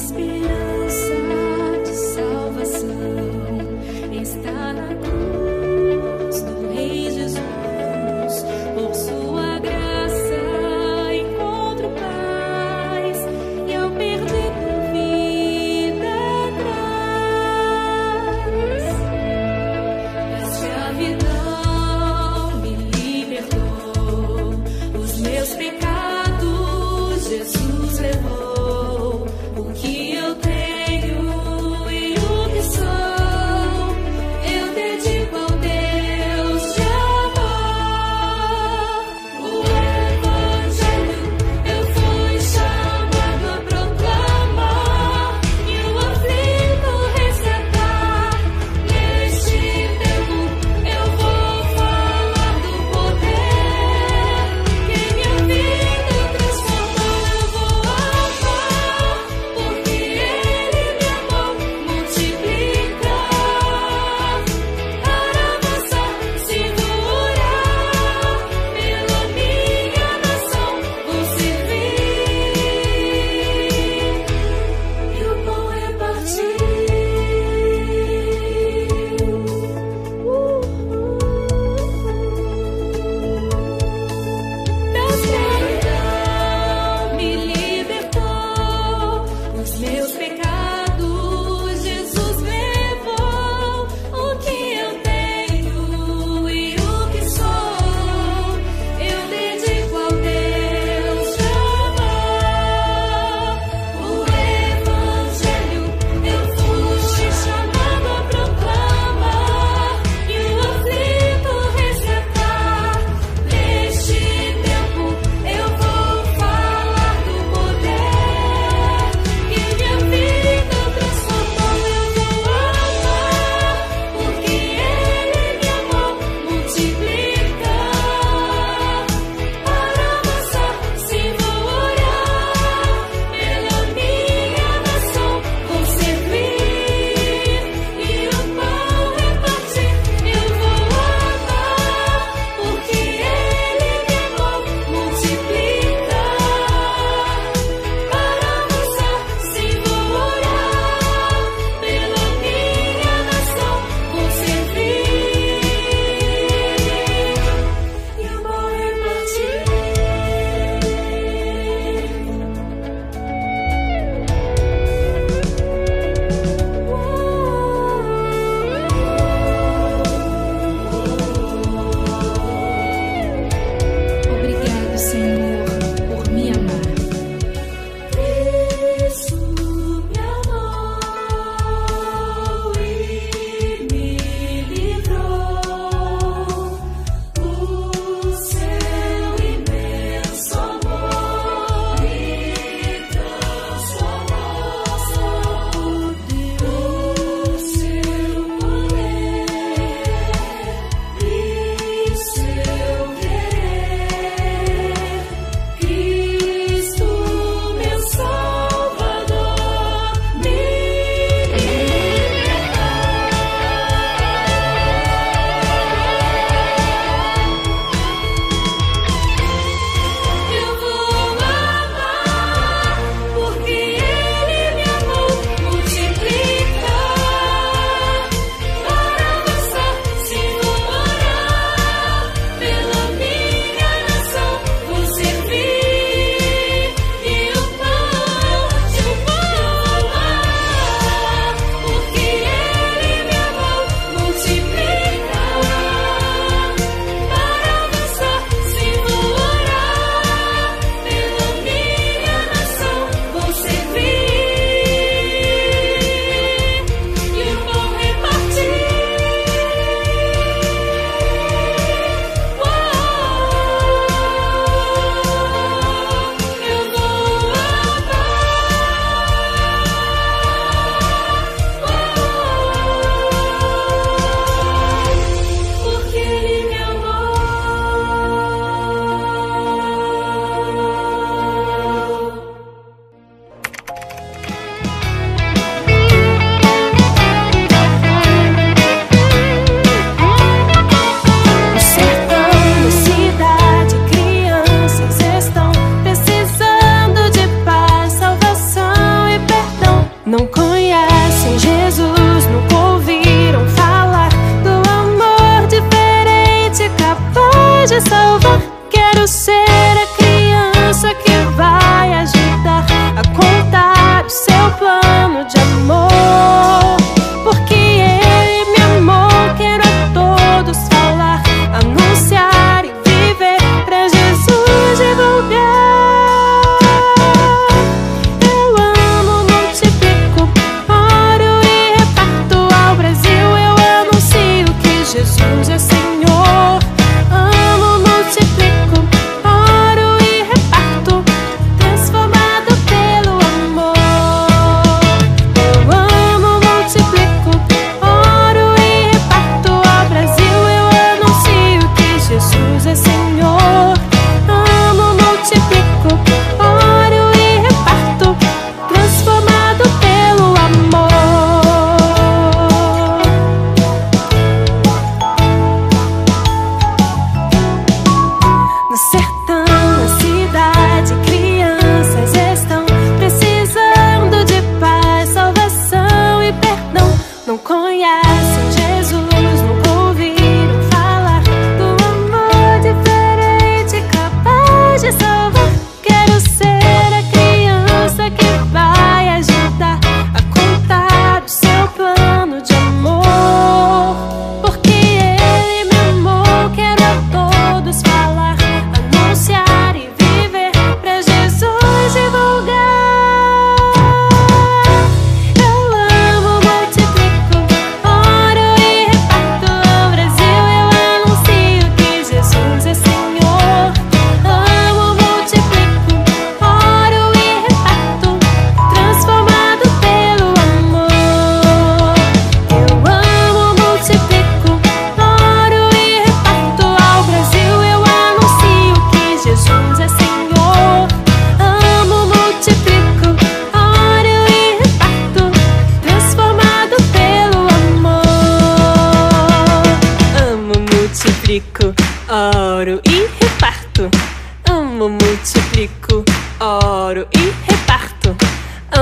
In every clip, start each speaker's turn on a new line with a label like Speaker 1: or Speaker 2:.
Speaker 1: esperança de salvação está na cruz do Rei Jesus. Por sua graça encontro paz e ao perder por vida atrás da escravidão me libertou. Os meus pecados Jesus levou. O que eu tenho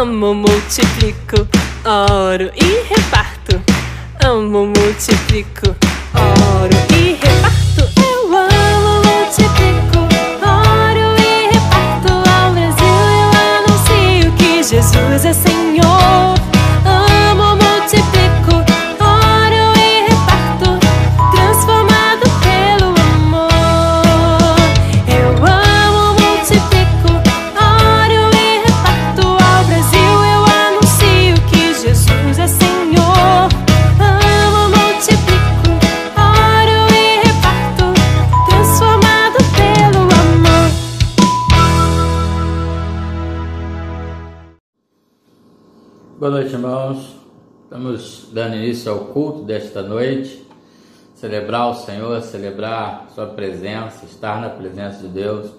Speaker 2: Amo, multiplico, oro e reparto. Amo, multiplico, oro e reparto. Eu amo, multiplico, oro e reparto. Ao Brasil eu anuncio que Jesus é Senhor. Amo, multiplico, oro e reparto, transformado pelo amor. Eu amo, multiplico, oro e reparto. Ao Brasil eu anuncio que Jesus é Senhor. Amo, multiplico, oro e reparto, transformado pelo amor.
Speaker 3: Boa noite, irmãos. Estamos dando início ao culto desta noite. Celebrar o Senhor, celebrar Sua presença, estar na presença de Deus.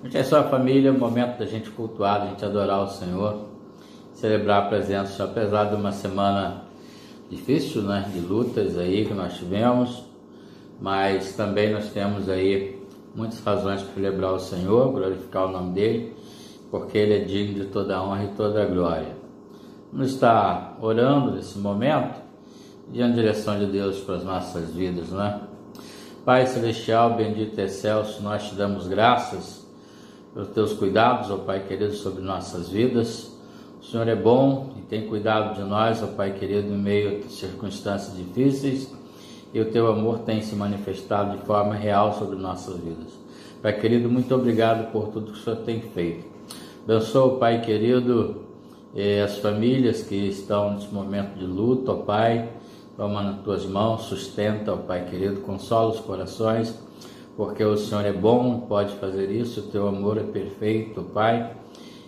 Speaker 3: A gente é sua família, é o momento da gente cultuar, da gente adorar o Senhor, celebrar a presença do Senhor, apesar de uma semana difícil, né, de lutas aí que nós tivemos, mas também nós temos aí muitas razões para celebrar o Senhor, glorificar o nome dEle, porque Ele é digno de toda a honra e toda a glória. Vamos estar orando nesse momento, diante da direção de Deus para as nossas vidas, né? Pai Celestial, bendito e excelso, nós te damos graças pelos teus cuidados, ó Pai querido, sobre nossas vidas. O Senhor é bom e tem cuidado de nós, ó Pai querido, em meio a circunstâncias difíceis, e o teu amor tem se manifestado de forma real sobre nossas vidas. Pai querido, muito obrigado por tudo que o Senhor tem feito. Abençoa, Pai querido, as famílias que estão nesse momento de luto, ó Pai, toma nas tuas mãos, sustenta, ó Pai querido, consola os corações, porque o Senhor é bom e pode fazer isso, o teu amor é perfeito, ó Pai,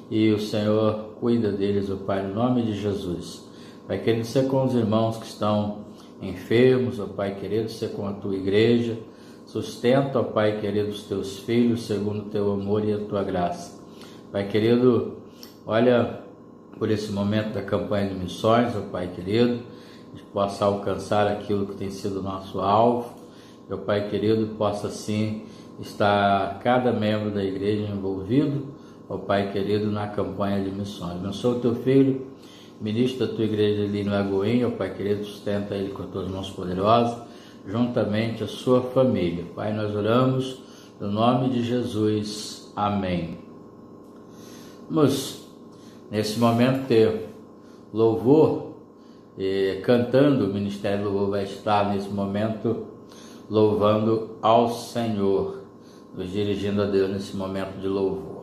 Speaker 3: e o Senhor cuida deles, ó Pai, no nome de Jesus. Pai querido, ser com os irmãos que estão enfermos, ó Pai querido, ser com a tua igreja, sustenta, ó Pai querido, os teus filhos, segundo o teu amor e a tua graça. Pai querido, olha por esse momento da campanha de missões, ó Pai querido, a gente possa alcançar aquilo que tem sido nosso alvo, que o Pai querido possa assim estar cada membro da igreja envolvido, ó Pai querido, na campanha de missões. Abençoa o teu filho, ministro da tua igreja ali no Lagoinha, ó Pai querido, sustenta ele com as tuas mãos poderosas, juntamente a sua família. Pai, nós oramos no nome de Jesus. Amém. Vamos nesse momento ter louvor, cantando. O Ministério do Louvor vai estar nesse momento louvando ao Senhor, nos dirigindo a Deus nesse momento de louvor.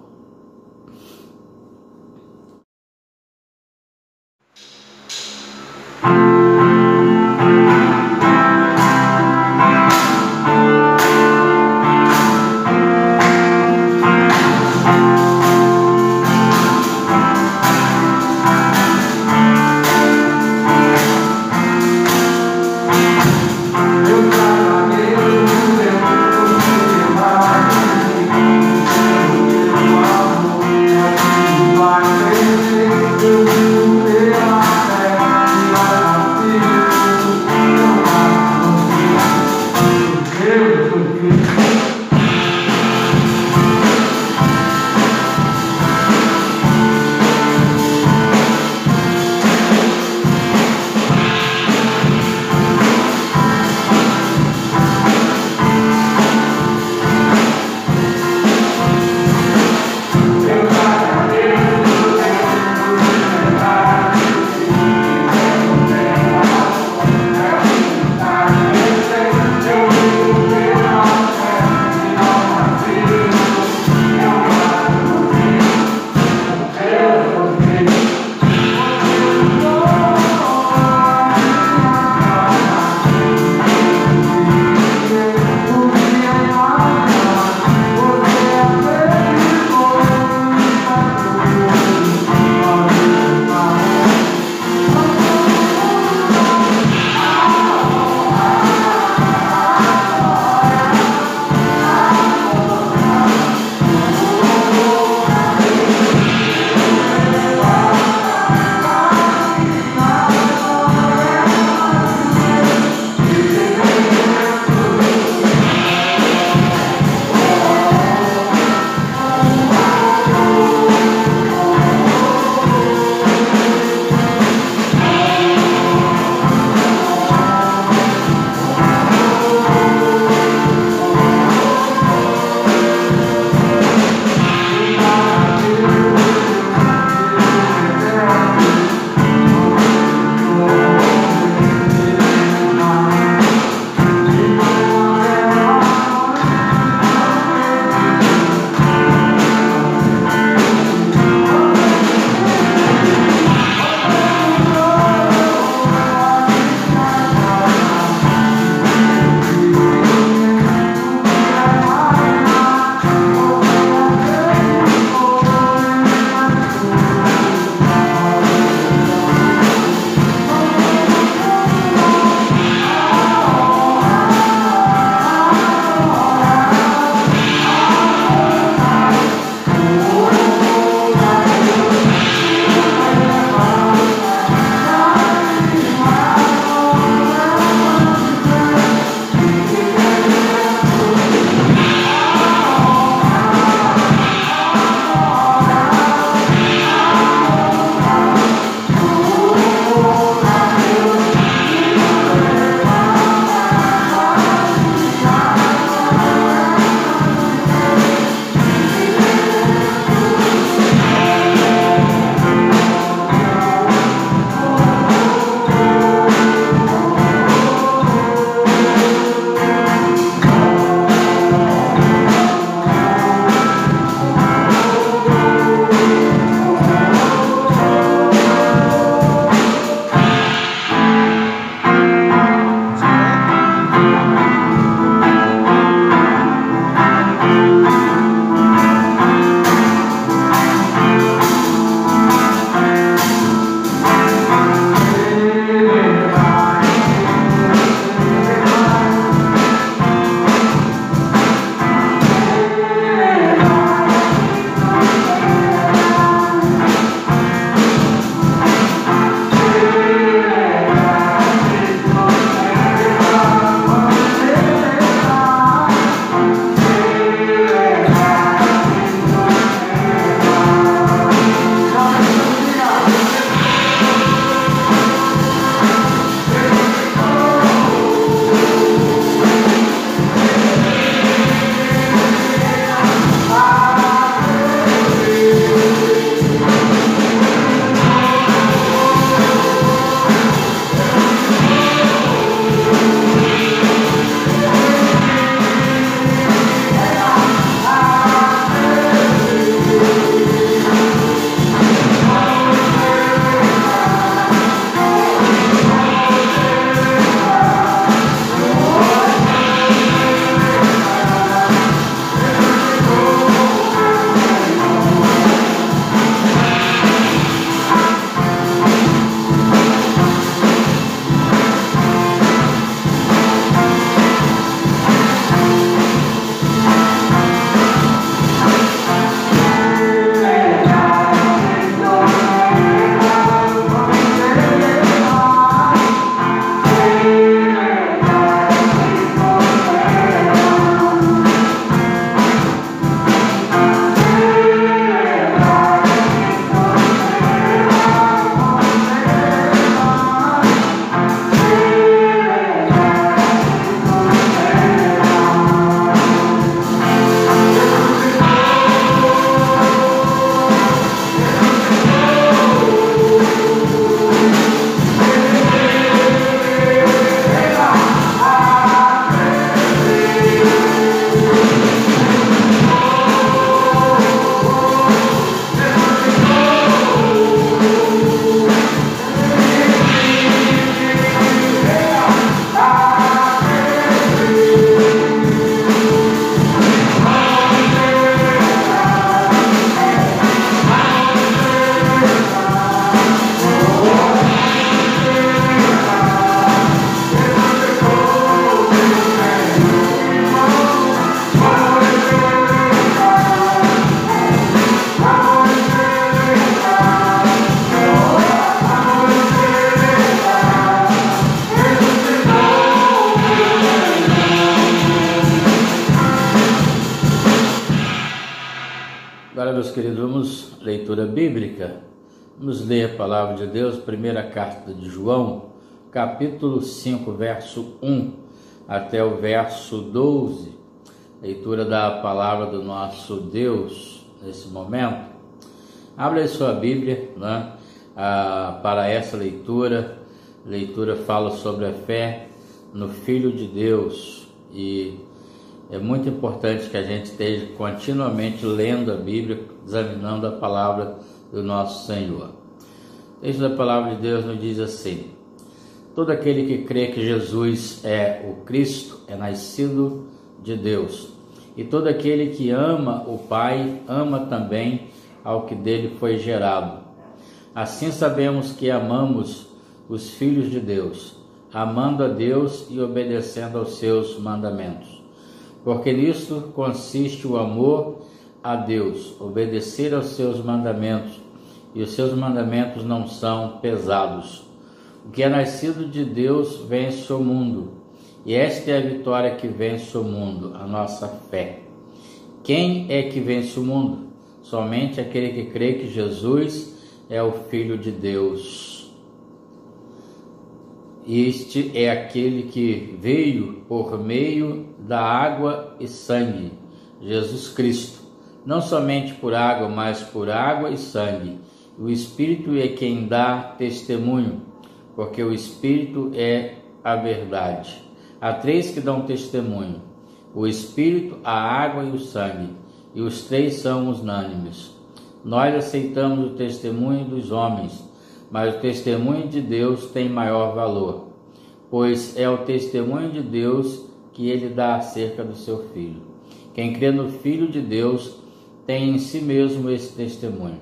Speaker 3: queridos, vamos leitura bíblica. Vamos ler a palavra de Deus, primeira carta de João, capítulo 5, verso 1 até o verso 12. Leitura da palavra do nosso Deus nesse momento. Abra aí sua Bíblia, né, para essa leitura. A leitura fala sobre a fé no Filho de Deus, e é muito importante que a gente esteja continuamente lendo a Bíblia, examinando a palavra do nosso Senhor. O texto da palavra de Deus nos diz assim: todo aquele que crê que Jesus é o Cristo é nascido de Deus, e todo aquele que ama o Pai ama também ao que dele foi gerado. Assim sabemos que amamos os filhos de Deus, amando a Deus e obedecendo aos seus mandamentos. Porque nisto consiste o amor a Deus, obedecer aos seus mandamentos, e os seus mandamentos não são pesados. O que é nascido de Deus vence o mundo, e esta é a vitória que vence o mundo, a nossa fé. Quem é que vence o mundo? Somente aquele que crê que Jesus é o Filho de Deus. Este é aquele que veio por meio da água e sangue, Jesus Cristo. Não somente por água, mas por água e sangue. O Espírito é quem dá testemunho, porque o Espírito é a verdade. Há três que dão testemunho: o Espírito, a água e o sangue, e os três são unânimes. Nós aceitamos o testemunho dos homens, mas o testemunho de Deus tem maior valor, pois é o testemunho de Deus que ele dá acerca do seu Filho. Quem crê no Filho de Deus tem em si mesmo esse testemunho.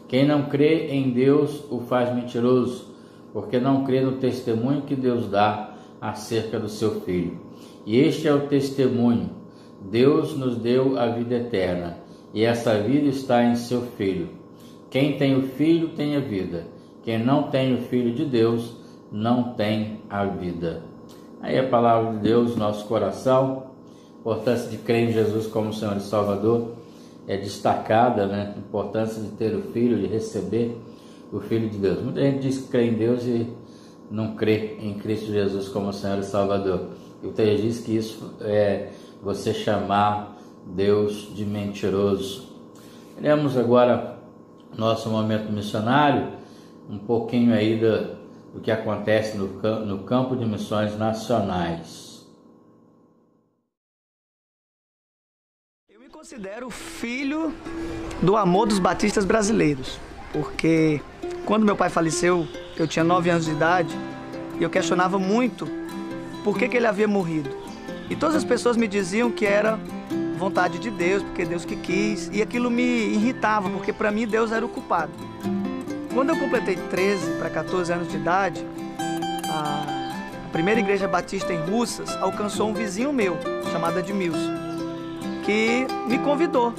Speaker 3: Quem não crê em Deus o faz mentiroso, porque não crê no testemunho que Deus dá acerca do seu Filho. E este é o testemunho: Deus nos deu a vida eterna, e essa vida está em seu Filho. Quem tem o Filho tem a vida. Quem não tem o Filho de Deus não tem a vida. Aí a palavra de Deus, nosso coração. A importância de crer em Jesus como Senhor e Salvador é destacada, né? A importância de ter o Filho, de receber o Filho de Deus. Muita gente diz que crê em Deus e não crê em Cristo Jesus como Senhor e Salvador. E o texto diz que isso é você chamar Deus de mentiroso. Teremos agora nosso momento missionário, um pouquinho aí do que acontece no campo de missões nacionais.
Speaker 4: Eu me considero filho do amor dos batistas brasileiros, porque quando meu pai faleceu, eu tinha 9 anos de idade, e eu questionava muito por que ele havia morrido. E todas as pessoas me diziam que era vontade de Deus, porque Deus que quis, e aquilo me irritava, porque para mim Deus era o culpado. Quando eu completei 13 para 14 anos de idade, a primeira igreja batista em Russas alcançou um vizinho meu, chamado Edmilson, que me convidou.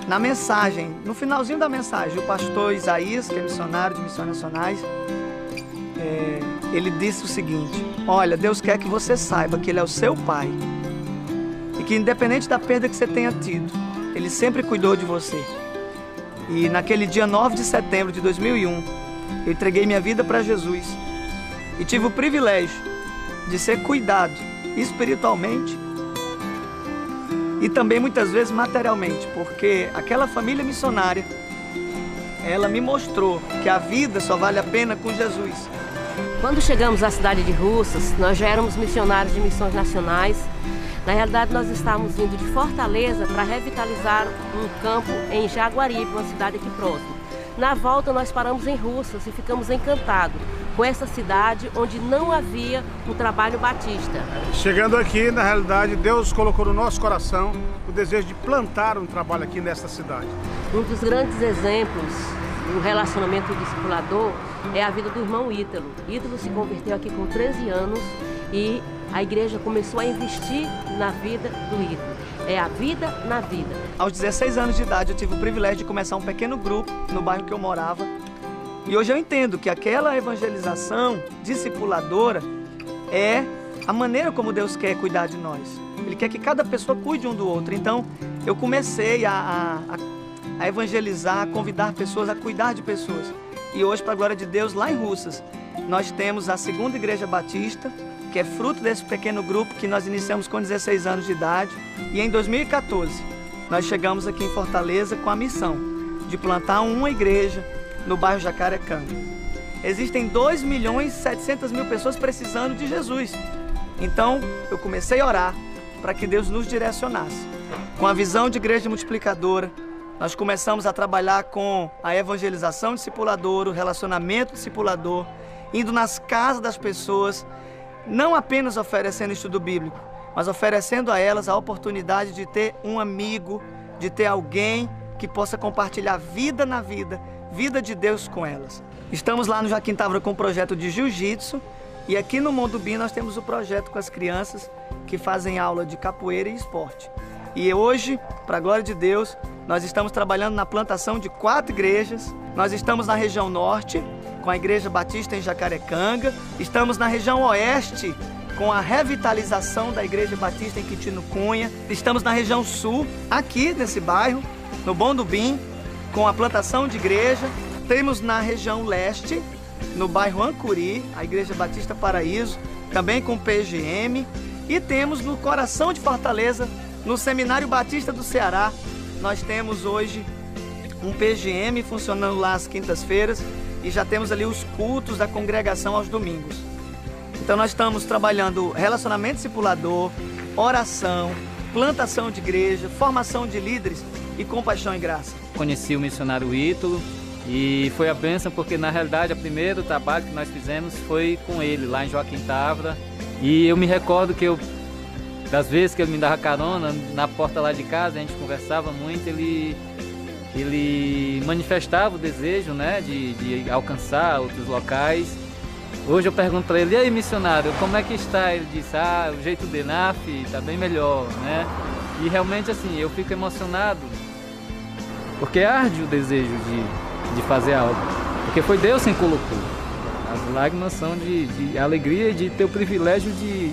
Speaker 4: Na mensagem, no finalzinho da mensagem, o pastor Isaías, que é missionário de Missões Nacionais, ele disse o seguinte: olha, Deus quer que você saiba que Ele é o seu pai, e que independente da perda que você tenha tido, Ele sempre cuidou de você. E naquele dia 9 de setembro de 2001, eu entreguei minha vida para Jesus e tive o privilégio de ser cuidado espiritualmente e também muitas vezes materialmente, porque aquela família missionária, ela me mostrou que a vida só vale a pena com Jesus.
Speaker 5: Quando chegamos à cidade de Russas, nós já éramos missionários de missões nacionais. Na realidade, nós estávamos vindo de Fortaleza para revitalizar um campo em Jaguaribe, uma cidade aqui próxima. Na volta, nós paramos em Russas e ficamos encantados com essa cidade onde não havia um trabalho batista.
Speaker 6: Chegando aqui, na realidade, Deus colocou no nosso coração o desejo de plantar um trabalho aqui nesta cidade.
Speaker 5: Um dos grandes exemplos do relacionamento discipulador é a vida do irmão Ítalo. Ítalo se converteu aqui com 13 anos e a igreja começou a investir na vida do Ítalo. É a vida na vida.
Speaker 4: Aos 16 anos de idade, eu tive o privilégio de começar um pequeno grupo no bairro que eu morava. E hoje eu entendo que aquela evangelização discipuladora é a maneira como Deus quer cuidar de nós. Ele quer que cada pessoa cuide um do outro. Então, eu comecei a a evangelizar, a convidar pessoas, a cuidar de pessoas. E hoje, para a glória de Deus, lá em Russas, nós temos a segunda igreja batista, que é fruto desse pequeno grupo que nós iniciamos com 16 anos de idade. E em 2014, nós chegamos aqui em Fortaleza com a missão de plantar uma igreja no bairro Jacarecanga. Existem 2.700.000 pessoas precisando de Jesus. Então, eu comecei a orar para que Deus nos direcionasse. Com a visão de igreja multiplicadora, nós começamos a trabalhar com a evangelização discipuladora, o relacionamento discipulador, indo nas casas das pessoas, não apenas oferecendo estudo bíblico, mas oferecendo a elas a oportunidade de ter um amigo, de ter alguém que possa compartilhar vida na vida, vida de Deus com elas. Estamos lá no Joaquim Távora com o projeto de jiu-jitsu e aqui no Mondubim nós temos o projeto com as crianças que fazem aula de capoeira e esporte. E hoje, para a glória de Deus, nós estamos trabalhando na plantação de 4 igrejas. Nós estamos na região norte, com a Igreja Batista em Jacarecanga. Estamos na região oeste, com a revitalização da Igreja Batista em Quitino Cunha. Estamos na região sul, aqui nesse bairro, no Mondubim, com a plantação de igreja. Temos na região leste, no bairro Ancuri, a Igreja Batista Paraíso, também com PGM. E temos no coração de Fortaleza, no Seminário Batista do Ceará, nós temos hoje um PGM funcionando lá às quintas-feiras e já temos ali os cultos da congregação aos domingos. Então nós estamos trabalhando relacionamento discipulador, oração, plantação de igreja, formação de líderes e compaixão e graça.
Speaker 7: Conheci o missionário Ítalo e foi a bênção porque na realidade o primeiro trabalho que nós fizemos foi com ele lá em Joaquim Távora. E eu me recordo que das vezes que ele me dava carona na porta lá de casa, a gente conversava muito, ele manifestava o desejo, né, de alcançar outros locais. Hoje eu pergunto para ele: e aí, missionário, como é que está? Ele disse: o jeito de NAF está bem melhor, né? E realmente assim, eu fico emocionado, porque arde o desejo de fazer algo, porque foi Deus quem colocou. As lágrimas são de alegria e de ter o privilégio de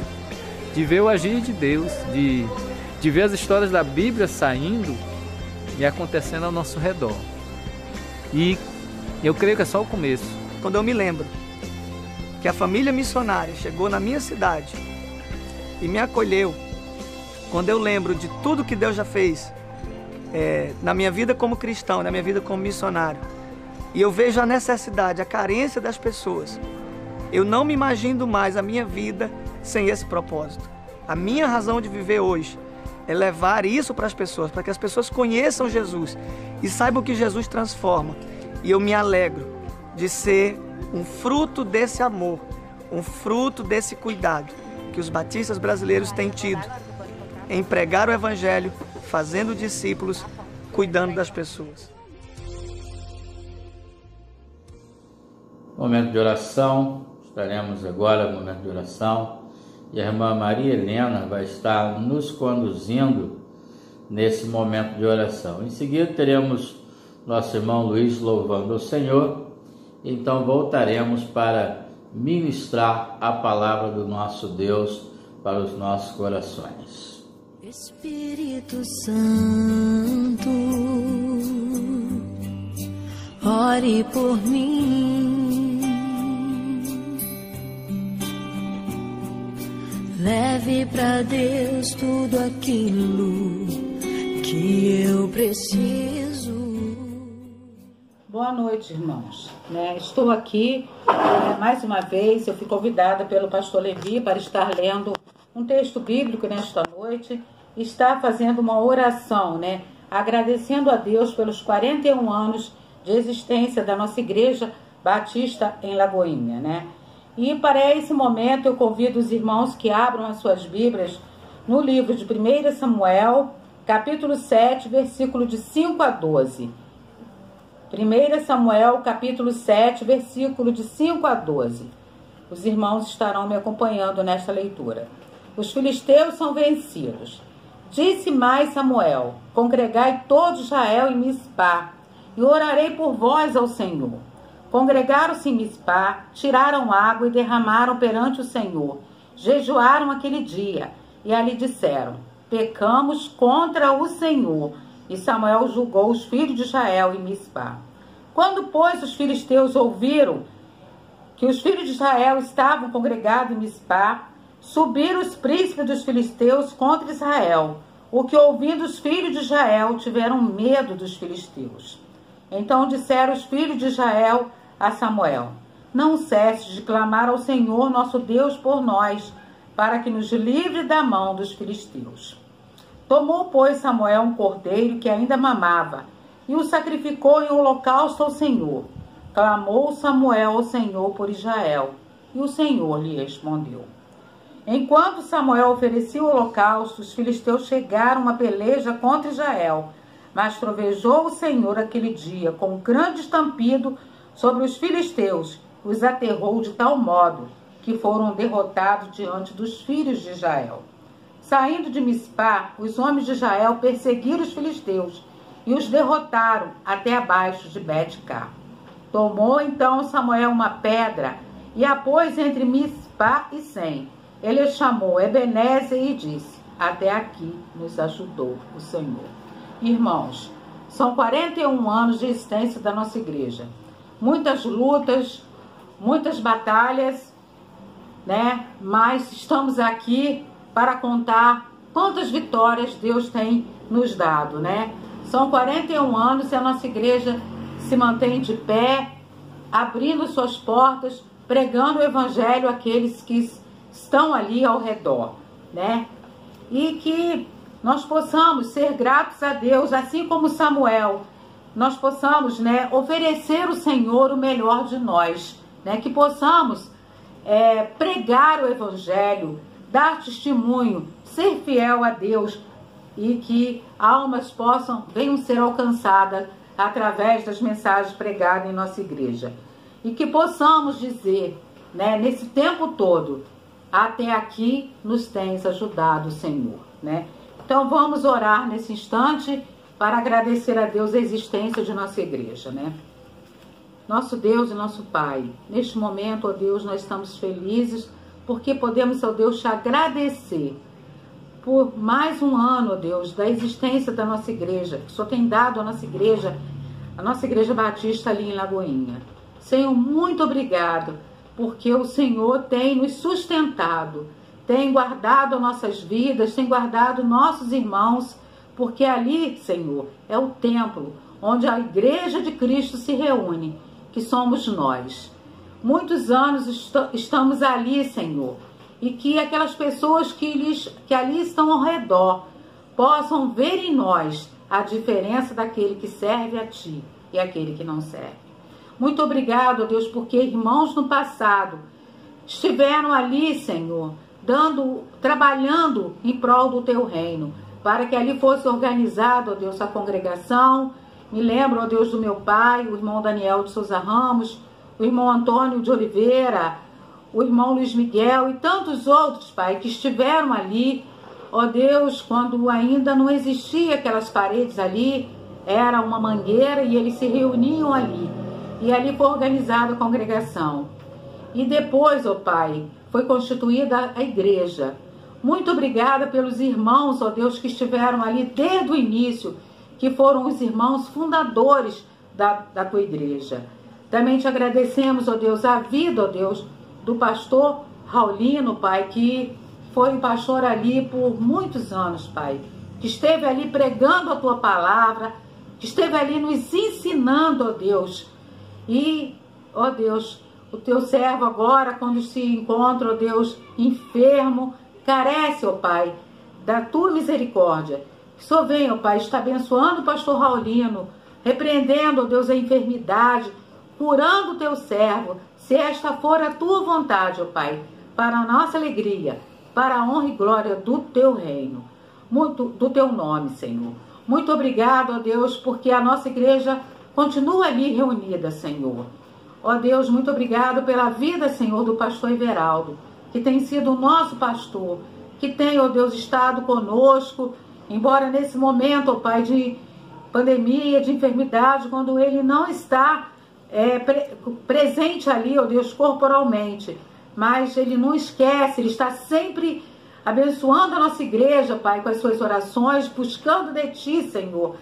Speaker 7: ver o agir de Deus, de ver as histórias da Bíblia saindo e acontecendo ao nosso redor. E eu creio que é só o começo.
Speaker 4: Quando eu me lembro que a família missionária chegou na minha cidade e me acolheu, quando eu lembro de tudo que Deus já fez na minha vida como cristão, na minha vida como missionário, e eu vejo a necessidade, a carência das pessoas, eu não me imagino mais a minha vida sem esse propósito. A minha razão de viver hoje é levar isso para as pessoas, para que as pessoas conheçam Jesus e saibam que Jesus transforma. E eu me alegro de ser um fruto desse amor, um fruto desse cuidado que os batistas brasileiros têm tido em pregar o Evangelho, fazendo discípulos, cuidando das pessoas.
Speaker 3: Momento de oração, estaremos agora no momento de oração e a irmã Maria Helena vai estar nos conduzindo nesse momento de oração. Em seguida teremos nosso irmão Luiz louvando o Senhor, então voltaremos para ministrar a palavra do nosso Deus para os nossos corações.
Speaker 1: Espírito Santo, ore por mim, leve para Deus tudo aquilo que eu preciso.
Speaker 8: Boa noite, irmãos. Estou aqui mais uma vez. Eu fui convidada pelo pastor Levi para estar lendo um texto bíblico nesta noite, está fazendo uma oração, agradecendo a Deus pelos 41 anos de existência da nossa igreja batista em Lagoinha, E para esse momento eu convido os irmãos que abram as suas Bíblias no livro de 1 Samuel, capítulo 7, versículo de 5 a 12. 1 Samuel, capítulo 7, versículo de 5 a 12. Os irmãos estarão me acompanhando nesta leitura. Os filisteus são vencidos. Disse mais Samuel: congregai todo Israel em Mispá, e orarei por vós ao Senhor. Congregaram-se em Mispá, tiraram água e derramaram perante o Senhor. Jejuaram aquele dia, e ali disseram: pecamos contra o Senhor. E Samuel julgou os filhos de Israel em Mispá. Quando, pois, os filisteus ouviram que os filhos de Israel estavam congregados em Mispá, subiram os príncipes dos filisteus contra Israel, o que, ouvindo os filhos de Israel, tiveram medo dos filisteus. Então disseram os filhos de Israel a Samuel: não cesse de clamar ao Senhor nosso Deus por nós, para que nos livre da mão dos filisteus. Tomou, pois, Samuel um cordeiro que ainda mamava, e o sacrificou em holocausto ao Senhor. Clamou Samuel ao Senhor por Israel, e o Senhor lhe respondeu. Enquanto Samuel oferecia o holocausto, os filisteus chegaram a peleja contra Israel, mas trovejou o Senhor aquele dia com um grande estampido sobre os filisteus, os aterrou de tal modo que foram derrotados diante dos filhos de Israel. Saindo de Mispá, os homens de Israel perseguiram os filisteus e os derrotaram até abaixo de Bet-Cá. Tomou então Samuel uma pedra e a pôs entre Mispá e Sem. Ele chamou Ebenezer e disse: até aqui nos ajudou o Senhor. Irmãos, são 41 anos de existência da nossa igreja. Muitas lutas, muitas batalhas, né? Mas estamos aqui para contar quantas vitórias Deus tem nos dado, né? São 41 anos e a nossa igreja se mantém de pé, abrindo suas portas, pregando o evangelho àqueles que estão ali ao redor, né? E que nós possamos ser gratos a Deus, assim como Samuel, nós possamos, né, oferecer ao Senhor o melhor de nós, né? Que possamos pregar o evangelho, dar testemunho, ser fiel a Deus e que almas venham ser alcançadas através das mensagens pregadas em nossa igreja. E que possamos dizer, né, nesse tempo todo: até aqui nos tens ajudado, Senhor, né? Então vamos orar nesse instante para agradecer a Deus a existência de nossa igreja, né? Nosso Deus e nosso Pai, neste momento, ó Deus, nós estamos felizes porque podemos, ó Deus, te agradecer por mais um ano, ó Deus, da existência da nossa igreja, que o Senhor tem dado à nossa igreja, a nossa igreja batista ali em Lagoinha. Senhor, muito obrigado, porque o Senhor tem nos sustentado, tem guardado as nossas vidas, tem guardado nossos irmãos, porque ali, Senhor, é o templo onde a igreja de Cristo se reúne, que somos nós. Muitos anos estamos ali, Senhor, e que aquelas pessoas que ali estão ao redor possam ver em nós a diferença daquele que serve a Ti e aquele que não serve. Muito obrigado, Deus, porque irmãos no passado estiveram ali, Senhor, trabalhando em prol do Teu reino, para que ali fosse organizado, ó Deus, a congregação. Me lembro, ó Deus, do meu pai, o irmão Daniel de Souza Ramos, o irmão Antônio de Oliveira, o irmão Luiz Miguel e tantos outros, Pai, que estiveram ali, ó Deus, quando ainda não existia aquelas paredes ali, era uma mangueira e eles se reuniam ali. E ali foi organizada a congregação. E depois, ó Pai, foi constituída a igreja. Muito obrigada pelos irmãos, ó Deus, que estiveram ali desde o início, que foram os irmãos fundadores da tua igreja. Também te agradecemos, ó Deus, a vida, ó Deus, do pastor Raulino, Pai, que foi o pastor ali por muitos anos, Pai, que esteve ali pregando a tua palavra, que esteve ali nos ensinando, ó Deus. E, ó Deus, o teu servo agora, quando se encontra, ó Deus, enfermo, carece, ó Pai, da tua misericórdia. Que o Senhor venha, ó Pai, está abençoando o pastor Raulino, repreendendo, ó Deus, a enfermidade, curando o teu servo, se esta for a tua vontade, ó Pai, para a nossa alegria, para a honra e glória do teu reino, do teu nome, Senhor. Muito obrigado, ó Deus, porque a nossa igreja continua ali reunida, Senhor. Ó Deus, muito obrigado pela vida, Senhor, do pastor Everaldo, que tem sido o nosso pastor, que tem, ó Deus, estado conosco, embora nesse momento, ó Pai, de pandemia, de enfermidade, quando ele não está presente ali, ó Deus, corporalmente, mas ele não esquece, ele está sempre abençoando a nossa igreja, Pai, com as suas orações, buscando de Ti, Senhor,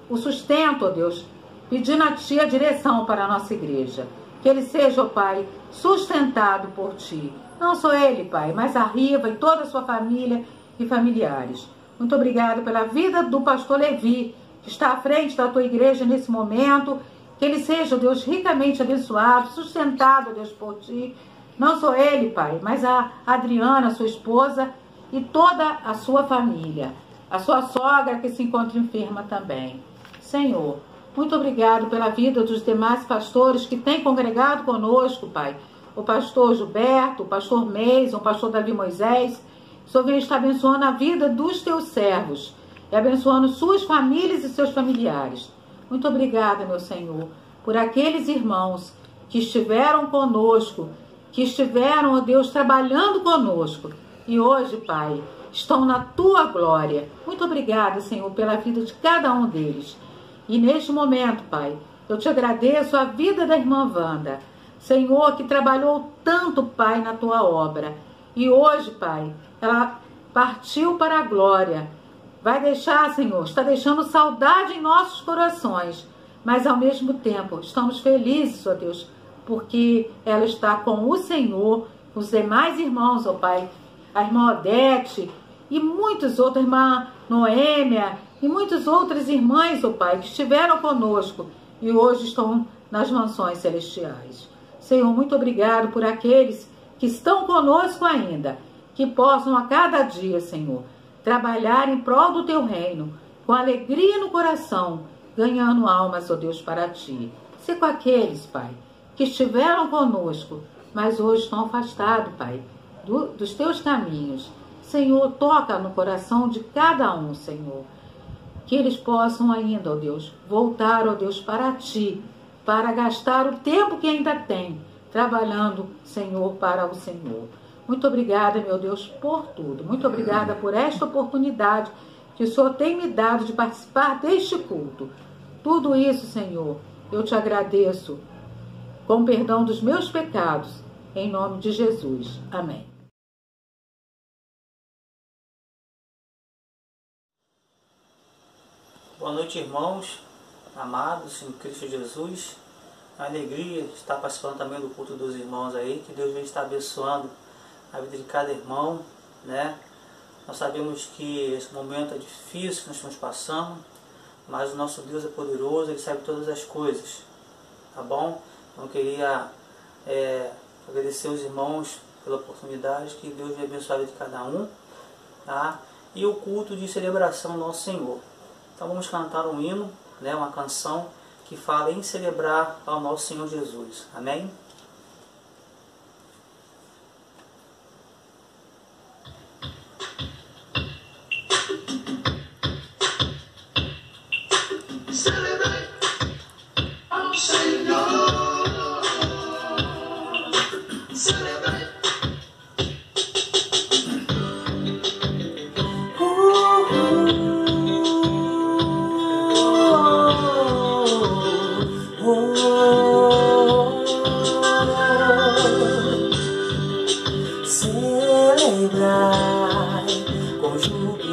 Speaker 8: o sustento, ó Deus, pedindo a Ti a direção para a nossa igreja. Que ele seja, ó Pai, sustentado por Ti. Não só ele, Pai, mas a Riva e toda a sua família e familiares. Muito obrigada pela vida do pastor Levi, que está à frente da Tua igreja nesse momento. Que ele seja, ó Deus, ricamente abençoado, sustentado, ó Deus, por Ti. Não só ele, Pai, mas a Adriana, sua esposa, e toda a sua família. A sua sogra, que se encontra enferma também. Senhor, muito obrigado pela vida dos demais pastores que têm congregado conosco, Pai. O pastor Gilberto, o pastor Meis, o pastor Davi Moisés. O Senhor vem estar abençoando a vida dos Teus servos e abençoando suas famílias e seus familiares. Muito obrigada, meu Senhor, por aqueles irmãos que estiveram conosco, que estiveram, ó Deus, trabalhando conosco. E hoje, Pai, estão na Tua glória. Muito obrigada, Senhor, pela vida de cada um deles. E neste momento, Pai, eu Te agradeço a vida da irmã Wanda. Senhor, que trabalhou tanto, Pai, na Tua obra. E hoje, Pai, ela partiu para a glória. Vai deixar, Senhor, está deixando saudade em nossos corações. Mas, ao mesmo tempo, estamos felizes, ó Deus, porque ela está com o Senhor, os demais irmãos, ó Pai, a irmã Odete e muitos outros, a irmã Noêmia e muitas outras irmãs, ó Pai, que estiveram conosco e hoje estão nas mansões celestiais. Senhor, muito obrigado por aqueles que estão conosco ainda, que possam a cada dia, Senhor, trabalhar em prol do Teu reino, com alegria no coração, ganhando almas, ó Deus, para Ti. Se com aqueles, Pai, que estiveram conosco, mas hoje estão afastados, Pai, dos Teus caminhos. Senhor, toca no coração de cada um, Senhor. Que eles possam ainda, ó Deus, voltar, ó Deus, para Ti, para gastar o tempo que ainda tem, trabalhando, Senhor, para o Senhor. Muito obrigada, meu Deus, por tudo. Muito obrigada por esta oportunidade que o Senhor tem me dado de participar deste culto. Tudo isso, Senhor, eu Te agradeço, com perdão dos meus pecados, em nome de Jesus. Amém.
Speaker 9: Boa noite, irmãos, amados em Cristo Jesus. A alegria de estar participando também do culto dos irmãos aí, que Deus venha estar abençoando a vida de cada irmão, né? Nós sabemos que esse momento é difícil que nós estamos passando, mas o nosso Deus é poderoso, Ele sabe todas as coisas, tá bom? Então eu queria agradecer aos irmãos pela oportunidade, que Deus venha abençoar a vida de cada um, tá? E o culto de celebração do nosso Senhor. Então vamos cantar um hino, né, uma canção que fala em celebrar ao nosso Senhor Jesus. Amém?
Speaker 10: Celebrate ao Senhor. Celebrate.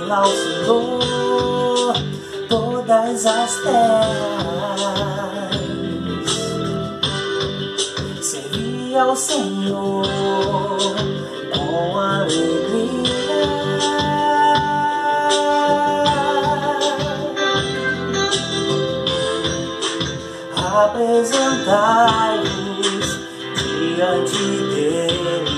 Speaker 9: Ao Senhor todas as terras, servir ao Senhor com alegria, apresentai-vos diante dele.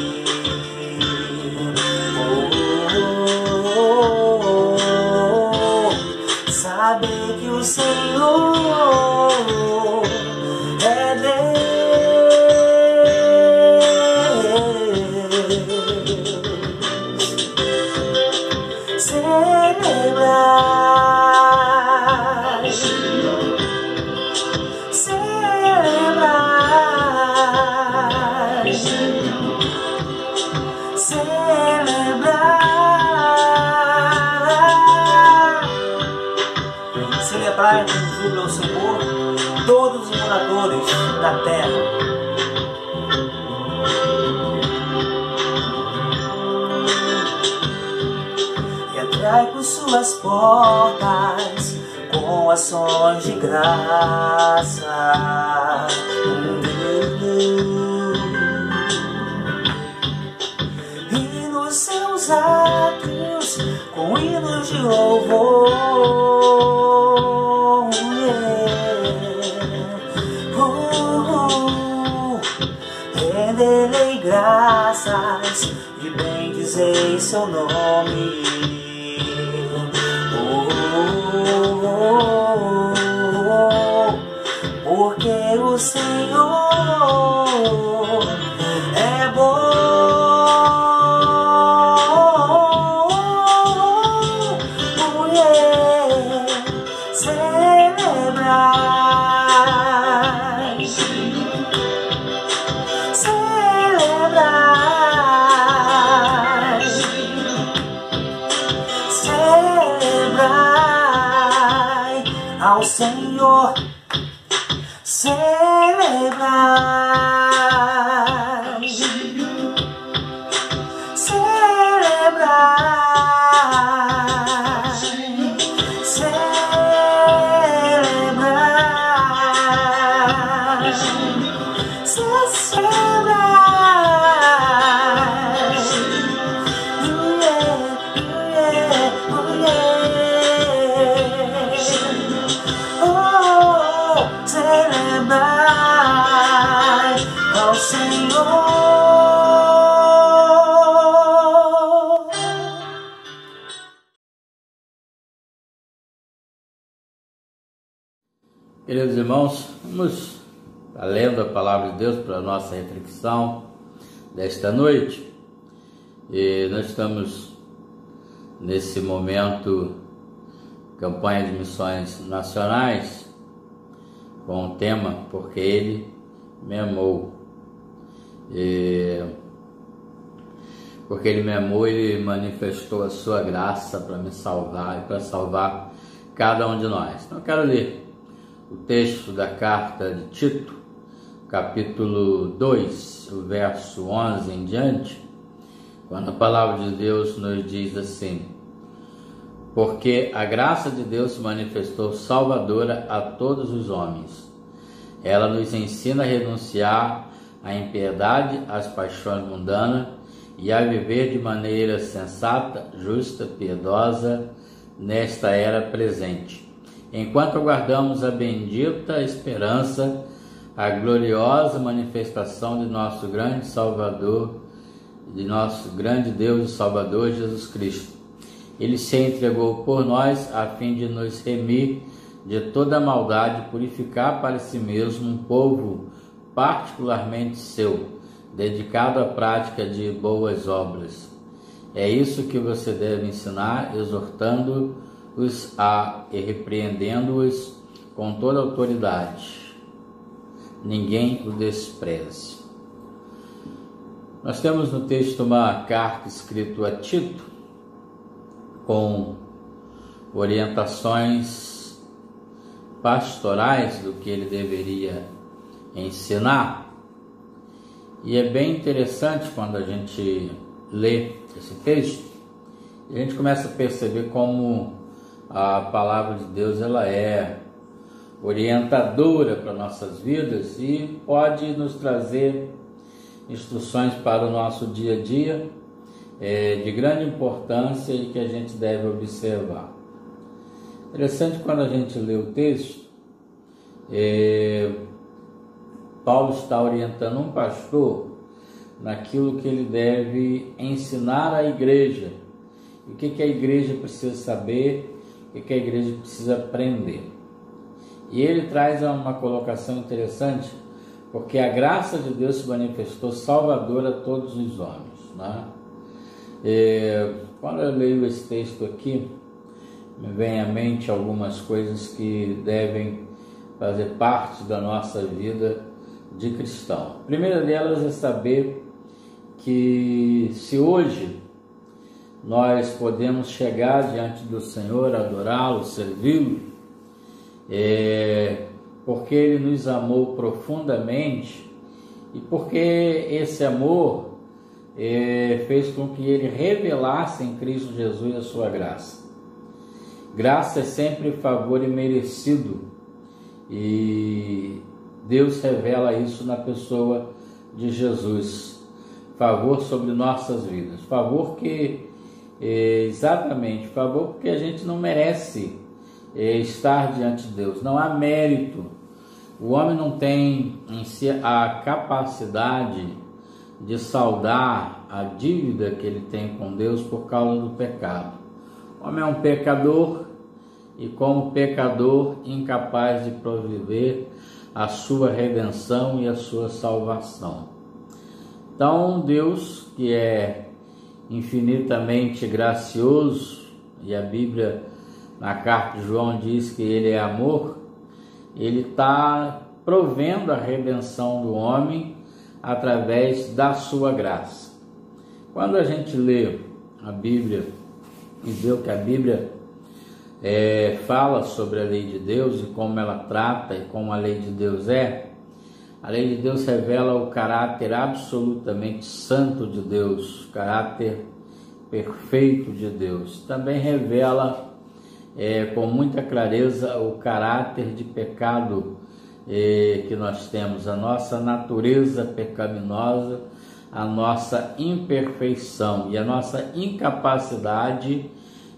Speaker 9: Saber que o Senhor é Deus. Celebrar, celebrar, celebrar. Celebrai com júbilo ao Senhor todos os moradores da terra. Entrai por suas portas com com ações de graça. E nos seus átrios com hinos de louvor, render-lhe graças e bendizei seu nome. Porque o Senhor é bom. Celebrai, celebrai, celebrai ao Senhor. Celebrai, celebrai, celebrai, celebrai, oh, celebrai ao Senhor.
Speaker 3: Queridos irmãos, vamos lendo a palavra de Deus para a nossa reflexão desta noite. E nós estamos nesse momento campanha de missões nacionais com o tema Porque Ele me amou. E porque Ele me amou, Ele manifestou a sua graça para me salvar e para salvar cada um de nós. Então eu quero ler o texto da carta de Tito, capítulo 2, o verso 11 em diante, quando a palavra de Deus nos diz assim: porque a graça de Deus se manifestou salvadora a todos os homens. Ela nos ensina a renunciar à impiedade, às paixões mundanas e a viver de maneira sensata, justa, piedosa nesta era presente, enquanto aguardamos a bendita esperança, a gloriosa manifestação de nosso grande Salvador, de nosso grande Deus e Salvador Jesus Cristo. Ele se entregou por nós a fim de nos remir de toda maldade, purificar para si mesmo um povo particularmente seu, dedicado à prática de boas obras. É isso que você deve ensinar, exortando-os e repreendendo-os com toda autoridade. Ninguém o despreze. Nós temos no texto uma carta escrita a Tito, com orientações pastorais do que ele deveria ensinar. E é bem interessante quando a gente lê esse texto, e a gente começa a perceber como a palavra de Deus ela é orientadora para nossas vidas e pode nos trazer instruções para o nosso dia a dia de grande importância e que a gente deve observar. Interessante quando a gente lê o texto, Paulo está orientando um pastor naquilo que ele deve ensinar à igreja, o que a igreja precisa saber, o que a igreja precisa aprender. E ele traz uma colocação interessante, porque a graça de Deus se manifestou salvadora a todos os homens, né? Quando eu leio esse texto aqui, me vem à mente algumas coisas que devem fazer parte da nossa vida de cristão. A primeira delas é saber que se hoje nós podemos chegar diante do Senhor, adorá-lo, servi-lo, porque Ele nos amou profundamente e porque esse amor fez com que Ele revelasse em Cristo Jesus a sua graça. Graça é sempre favor imerecido, e Deus revela isso na pessoa de Jesus. Favor sobre nossas vidas, favor que exatamente, favor porque a gente não merece estar diante de Deus, não há mérito. O homem não tem em si a capacidade de saldar a dívida que ele tem com Deus por causa do pecado. O homem é um pecador e, como pecador, incapaz de prover a sua redenção e a sua salvação. Então, Deus, que é infinitamente gracioso, e a Bíblia, na carta de João, diz que Ele é amor, Ele está provendo a redenção do homem através da sua graça. Quando a gente lê a Bíblia e vê o que a Bíblia fala sobre a lei de Deus e como ela trata e como a lei de Deus é, a lei de Deus revela o caráter absolutamente santo de Deus, o caráter perfeito de Deus. Também revela com muita clareza o caráter de pecado que nós temos, a nossa natureza pecaminosa, a nossa imperfeição e a nossa incapacidade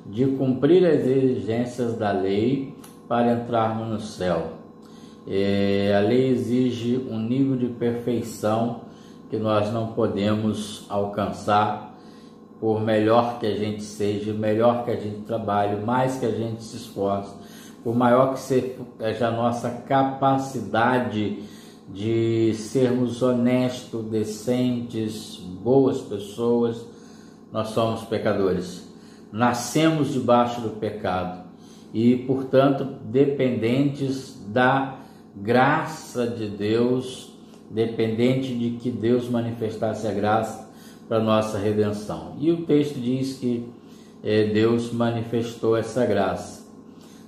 Speaker 3: de cumprir as exigências da lei para entrarmos no céu. A lei exige um nível de perfeição que nós não podemos alcançar, por melhor que a gente seja, melhor que a gente trabalhe, mais que a gente se esforce, por maior que seja a nossa capacidade de sermos honestos, decentes, boas pessoas, nós somos pecadores. Nascemos debaixo do pecado e, portanto, dependentes da graça de Deus, dependente de que Deus manifestasse a graça para nossa redenção. E o texto diz que Deus manifestou essa graça.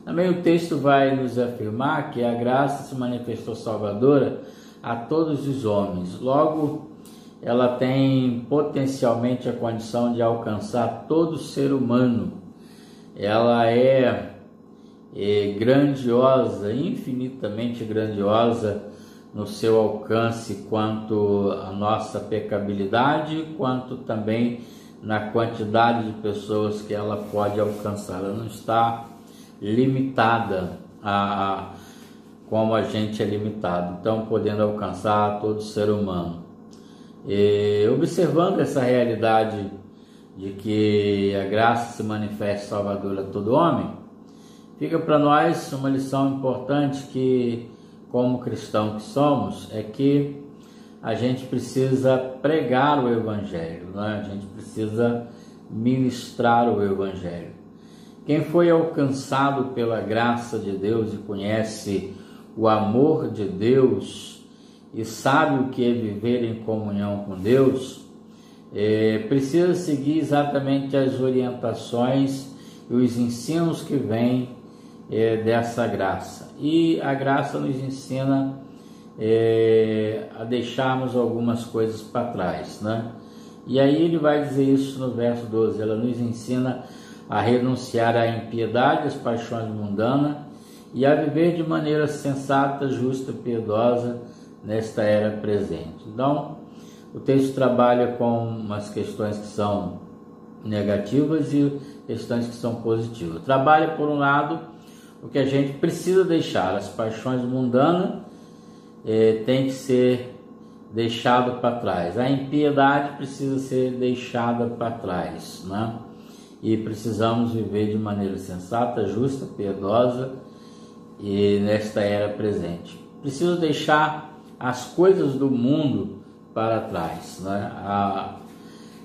Speaker 3: Também o texto vai nos afirmar que a graça se manifestou salvadora a todos os homens. Logo, ela tem potencialmente a condição de alcançar todo ser humano. Ela é grandiosa, infinitamente grandiosa no seu alcance quanto à nossa pecabilidade, quanto também na quantidade de pessoas que ela pode alcançar. Ela não está limitada a como a gente é limitado, então podendo alcançar todo ser humano. Observando essa realidade de que a graça se manifesta salvadora a todo homem, fica para nós uma lição importante que, como cristão que somos, é que a gente precisa pregar o Evangelho, né? A gente precisa ministrar o Evangelho. Quem foi alcançado pela graça de Deus e conhece o amor de Deus e sabe o que é viver em comunhão com Deus, precisa seguir exatamente as orientações e os ensinos que vêm dessa graça. E a graça nos ensina a deixarmos algumas coisas para trás, né? E aí ele vai dizer isso no verso 12, ela nos ensina a renunciar à impiedade, às paixões mundanas e a viver de maneira sensata, justa e piedosa nesta era presente. Então, o texto trabalha com umas questões que são negativas e questões que são positivas. Trabalha, por um lado, o que a gente precisa deixar, as paixões mundanas tem que ser deixado para trás. A impiedade precisa ser deixada para trás, né? E precisamos viver de maneira sensata, justa, piedosa e nesta era presente. Preciso deixar as coisas do mundo para trás, né?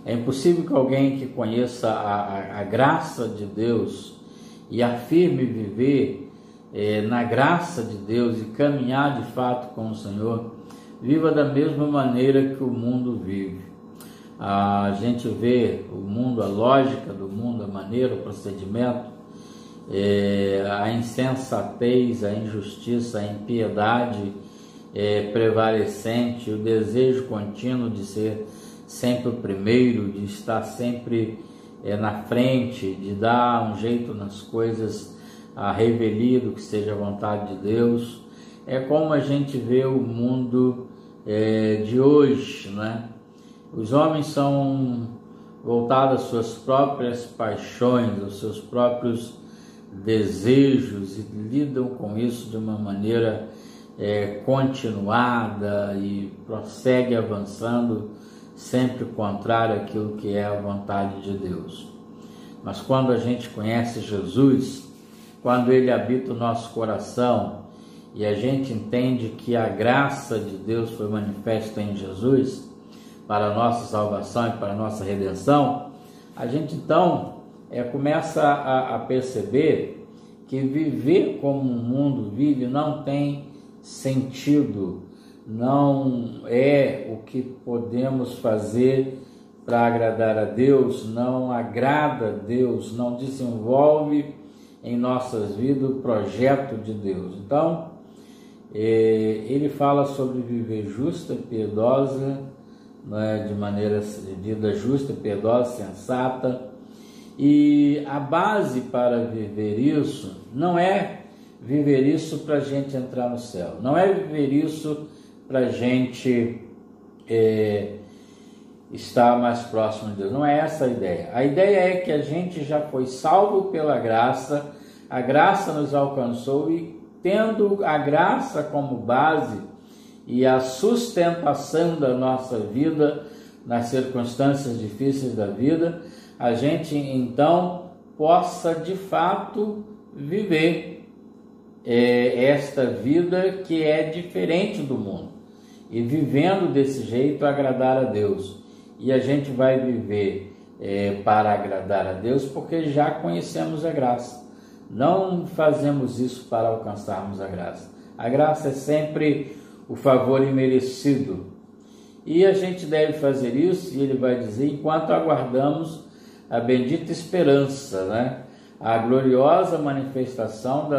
Speaker 3: É impossível que alguém que conheça a graça de Deus e afirme viver na graça de Deus e caminhar de fato com o Senhor, viva da mesma maneira que o mundo vive. A gente vê o mundo, a lógica do mundo, a maneira, o procedimento, a insensatez, a injustiça, a impiedade prevalecente, o desejo contínuo de ser sempre o primeiro, de estar sempre na frente, de dar um jeito nas coisas a revelia do que seja a vontade de Deus. É como a gente vê o mundo de hoje, né? Os homens são voltados às suas próprias paixões, aos seus próprios desejos, e lidam com isso de uma maneira continuada e prossegue avançando sempre contrário àquilo que é a vontade de Deus. Mas quando a gente conhece Jesus, quando Ele habita o nosso coração e a gente entende que a graça de Deus foi manifesta em Jesus para a nossa salvação e para a nossa redenção, a gente então começa a perceber que viver como o mundo vive não tem sentido, não é o que podemos fazer para agradar a Deus, não agrada a Deus, não desenvolve em nossas vidas o projeto de Deus. Então, ele fala sobre viver justa, piedosa, de maneira vida justa, piedosa, sensata, e a base para viver isso não é viver isso para a gente entrar no céu, não é viver isso para a gente estar mais próximo de Deus, não é essa a ideia. A ideia é que a gente já foi salvo pela graça, a graça nos alcançou e tendo a graça como base e a sustentação da nossa vida nas circunstâncias difíceis da vida, a gente então possa de fato viver esta vida que é diferente do mundo, e vivendo desse jeito agradar a Deus. E a gente vai viver para agradar a Deus porque já conhecemos a graça. Não fazemos isso para alcançarmos a graça. A graça é sempre o favor imerecido. E a gente deve fazer isso, e ele vai dizer, enquanto aguardamos a bendita esperança, né? A gloriosa manifestação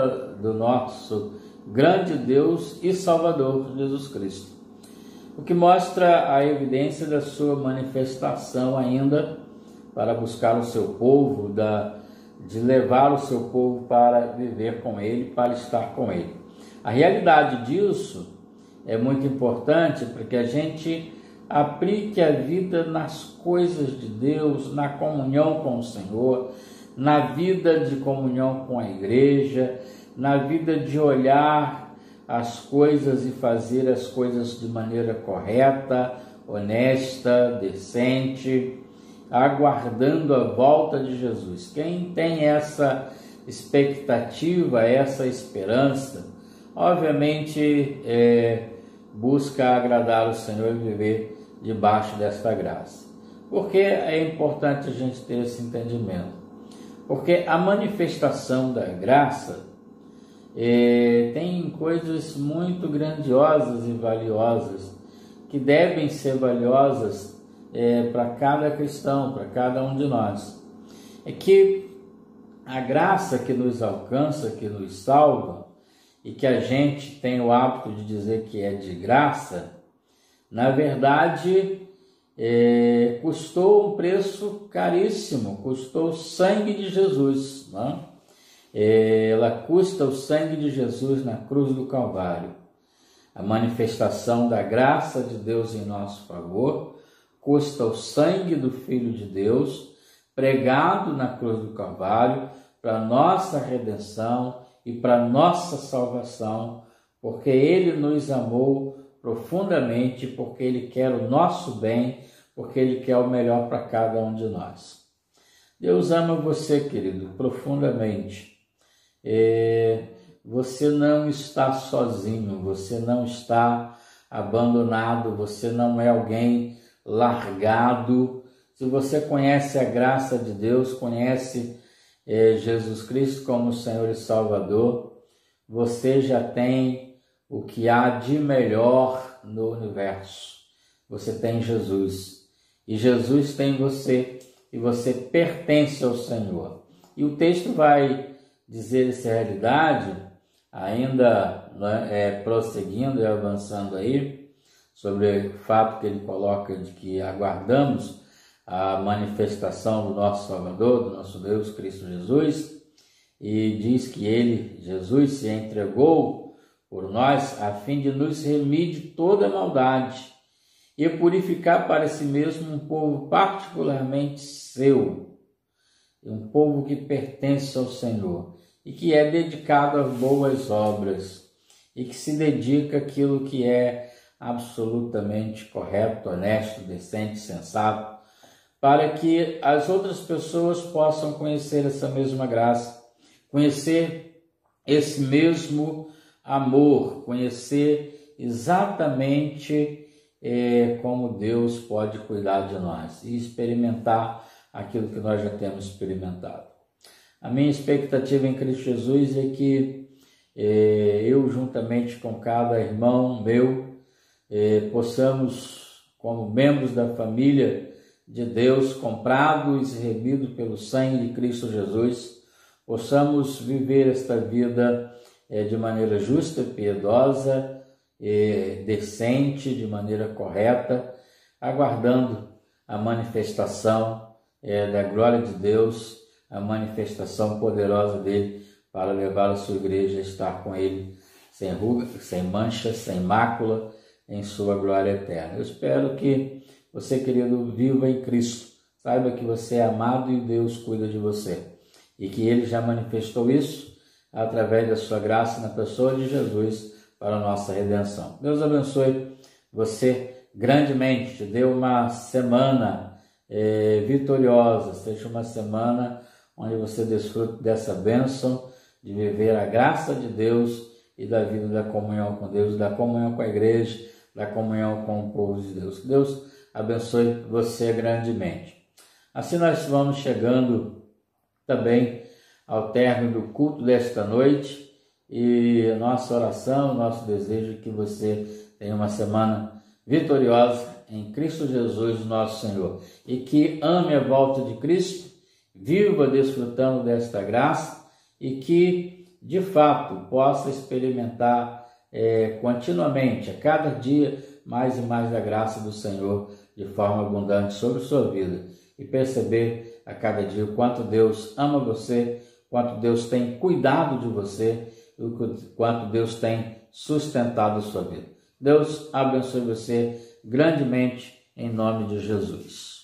Speaker 3: do nosso grande Deus e Salvador, Jesus Cristo. O que mostra a evidência da sua manifestação ainda para buscar o seu povo, de levar o seu povo para viver com ele, para estar com ele. A realidade disso é muito importante para que a gente aplique a vida nas coisas de Deus, na comunhão com o Senhor, na vida de comunhão com a igreja, na vida de olhar as coisas e fazer as coisas de maneira correta, honesta, decente, aguardando a volta de Jesus. Quem tem essa expectativa, essa esperança, obviamente busca agradar o Senhor e viver debaixo desta graça. Por que é importante a gente ter esse entendimento? Porque a manifestação da graça tem coisas muito grandiosas e valiosas que devem ser valiosas para cada cristão, para cada um de nós. É que a graça que nos alcança, que nos salva, e que a gente tem o hábito de dizer que é de graça, na verdade custou um preço caríssimo, custou o sangue de Jesus, né? Ela custa o sangue de Jesus na cruz do Calvário. A manifestação da graça de Deus em nosso favor custa o sangue do Filho de Deus pregado na cruz do Calvário para nossa redenção e para nossa salvação, porque Ele nos amou profundamente, porque Ele quer o nosso bem, porque Ele quer o melhor para cada um de nós. Deus ama você, querido, profundamente. Você não está sozinho, você não está abandonado, você não é alguém largado. Se você conhece a graça de Deus, conhece Jesus Cristo como Senhor e Salvador, você já tem o que há de melhor no universo. Você tem Jesus, e Jesus tem você, e você pertence ao Senhor. E o texto vai dizer essa realidade, ainda prosseguindo e avançando aí, sobre o fato que ele coloca de que aguardamos a manifestação do nosso Salvador, do nosso Deus, Cristo Jesus. e diz que ele, Jesus, se entregou por nós a fim de nos remir de toda maldade e purificar para si mesmo um povo particularmente seu, um povo que pertence ao Senhor e que é dedicado às boas obras e que se dedica àquilo que é absolutamente correto, honesto, decente, sensato, para que as outras pessoas possam conhecer essa mesma graça, conhecer esse mesmo amor, conhecer exatamente como Deus pode cuidar de nós e experimentar aquilo que nós já temos experimentado. A minha expectativa em Cristo Jesus é que eu, juntamente com cada irmão meu, possamos, como membros da família de Deus, comprados e remidos pelo sangue de Cristo Jesus, possamos viver esta vida de maneira justa, piedosa, decente, de maneira correta, aguardando a manifestação da glória de Deus, a manifestação poderosa dele para levar a sua igreja a estar com ele sem ruga, sem mancha, sem mácula, em sua glória eterna. Eu espero que você, querido, viva em Cristo, saiba que você é amado e Deus cuida de você e que ele já manifestou isso através da sua graça na pessoa de Jesus para a nossa redenção. Deus abençoe você grandemente, te dê uma semana vitoriosa, seja uma semana onde você desfrute dessa bênção de viver a graça de Deus e da vida da comunhão com Deus, da comunhão com a igreja, da comunhão com o povo de Deus. Que Deus abençoe você grandemente. Assim nós vamos chegando também ao término do culto desta noite e nossa oração, nosso desejo é que você tenha uma semana vitoriosa em Cristo Jesus, nosso Senhor, e que ame a volta de Cristo, viva desfrutando desta graça e que, de fato, possa experimentar continuamente, a cada dia, mais e mais da graça do Senhor de forma abundante sobre sua vida e perceber a cada dia o quanto Deus ama você, quanto Deus tem cuidado de você e o quanto Deus tem sustentado a sua vida. Deus abençoe você grandemente em nome de Jesus.